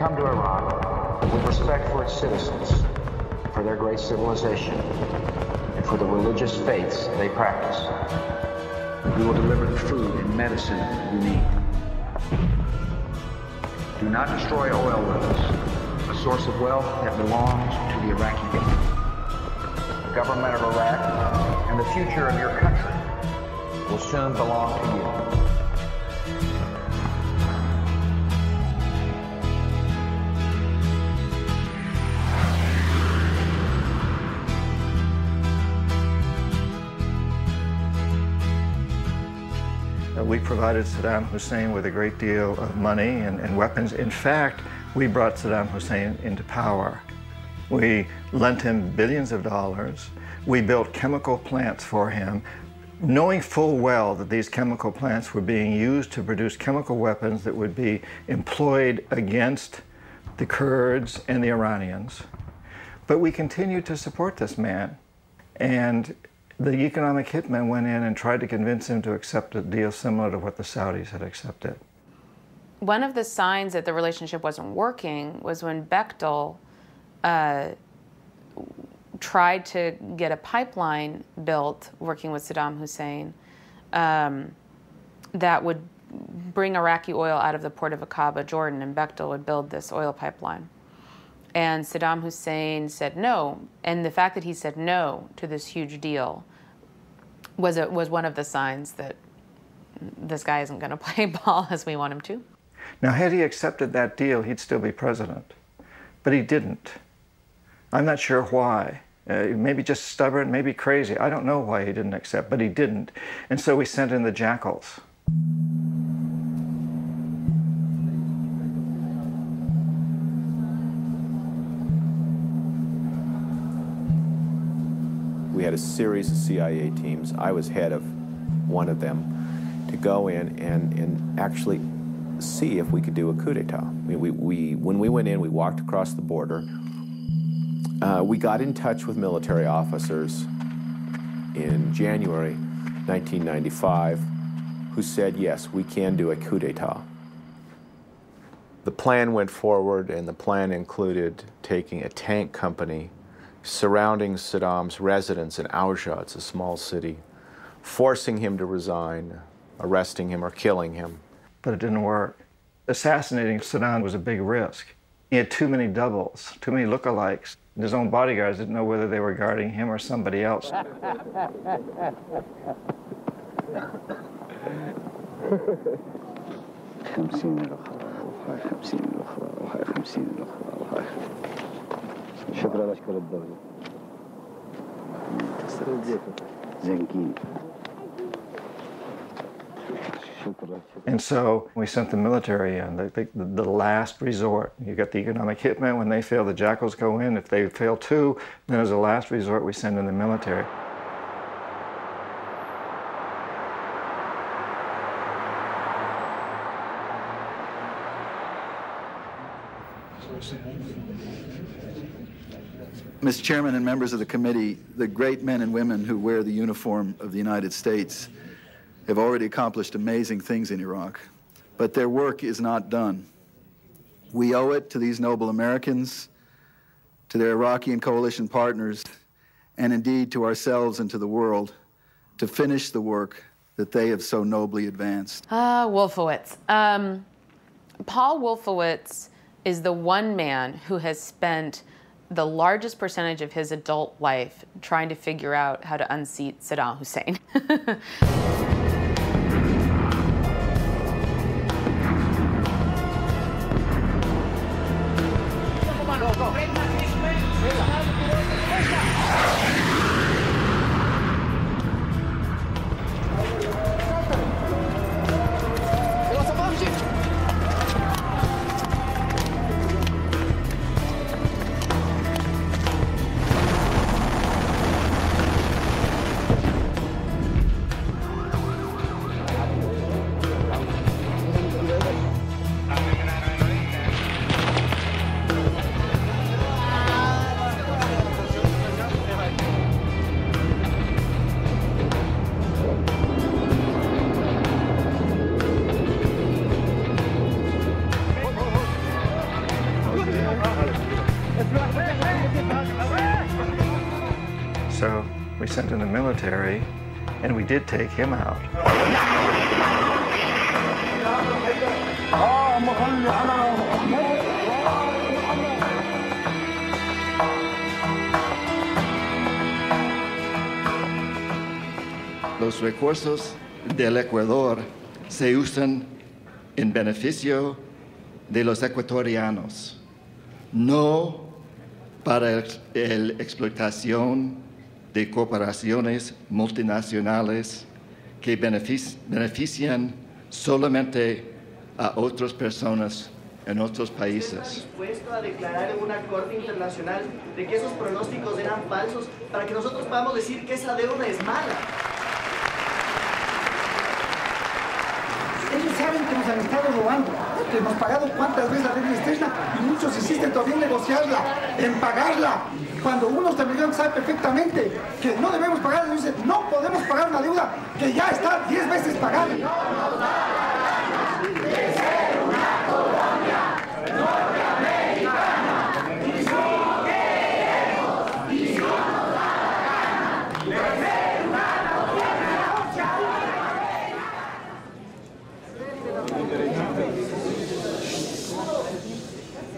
come to Iraq with respect for its citizens, for their great civilization, and for the religious faiths they practice. We will deliver the food and medicine you need. Do not destroy oil wells, a source of wealth that belongs to the Iraqi people. The government of Iraq and the future of your country will soon belong to you. We provided Saddam Hussein with a great deal of money and weapons. In fact, we brought Saddam Hussein into power. We lent him billions of dollars. We built chemical plants for him, knowing full well that these chemical plants were being used to produce chemical weapons that would be employed against the Kurds and the Iranians. But we continued to support this man. And the economic hitman went in and tried to convince him to accept a deal similar to what the Saudis had accepted. One of the signs that the relationship wasn't working was when Bechtel tried to get a pipeline built, working with Saddam Hussein, that would bring Iraqi oil out of the port of Aqaba, Jordan, and Bechtel would build this oil pipeline. And Saddam Hussein said no, and the fact that he said no to this huge deal was one of the signs that this guy isn't going to play ball as we want him to. Now, had he accepted that deal, he'd still be president, but he didn't. I'm not sure why. Maybe just stubborn, maybe crazy. I don't know why he didn't accept, but he didn't. And so we sent in the jackals. We had a series of CIA teams. I was head of one of them to go in and actually see if we could do a coup d'etat. When we went in, we walked across the border. We got in touch with military officers in January 1995 who said, yes, we can do a coup d'etat. The plan went forward, and the plan included taking a tank company surrounding Saddam's residence in Auschwitz, a small city, forcing him to resign, arresting him, or killing him. But it didn't work. Assassinating Saddam was a big risk. He had too many doubles, too many lookalikes. His own bodyguards didn't know whether they were guarding him or somebody else. And so we sent the military in, the last resort. You got the economic hitman. When they fail, the jackals go in. If they fail too, then as a last resort, we send in the military. Mr. Chairman and members of the committee, the great men and women who wear the uniform of the United States have already accomplished amazing things in Iraq, but their work is not done. We owe it to these noble Americans, to their Iraqi and coalition partners, and indeed to ourselves and to the world, to finish the work that they have so nobly advanced. Wolfowitz. Paul Wolfowitz is the one man who has spent the largest percentage of his adult life trying to figure out how to unseat Saddam Hussein. We sent in the military, and we did take him out. Los recursos del Ecuador se usan en beneficio de los ecuatorianos, no para la explotación de corporaciones multinacionales que benefician solamente a otras personas en otros países. Dispuesto a declarar en una corte internacional de que esos pronósticos eran falsos para que nosotros podamos decir que esa deuda es mala. Ellos saben que nos han estado robando, que hemos pagado cuántas veces la deuda externa y muchos insisten todavía en negociarla, en pagarla. Cuando uno también sabe perfectamente que no debemos pagar, dicen, no podemos pagar una deuda que ya está 10 veces pagada.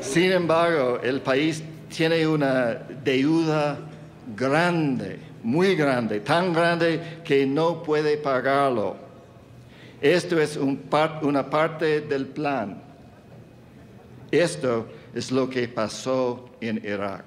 Sin embargo, el país tiene una deuda grande, muy grande, tan grande que no puede pagarlo. Esto es una parte del plan. Esto es lo que pasó en Irak.